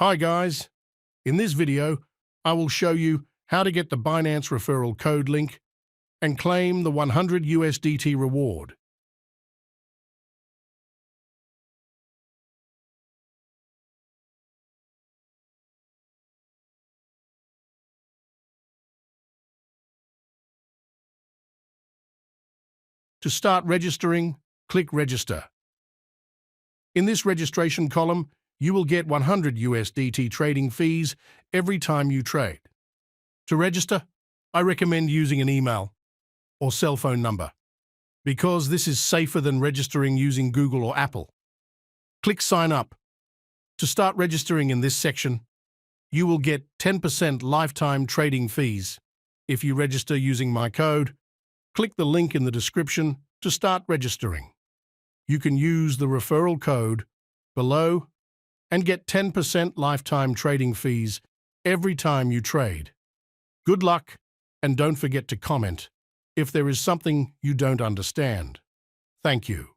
Hi guys, in this video I will show you how to get the Binance Referral code link and claim the 100 USDT reward. To start registering, click Register. In this registration column, you will get 100 USDT trading fees every time you trade. To register, I recommend using an email or cell phone number, because this is safer than registering using Google or Apple. Click Sign Up. To start registering in this section, you will get 10% lifetime trading fees. If you register using my code, click the link in the description to start registering. You can use the referral code below and get 10% lifetime trading fees every time you trade. Good luck, and don't forget to comment if there is something you don't understand. Thank you.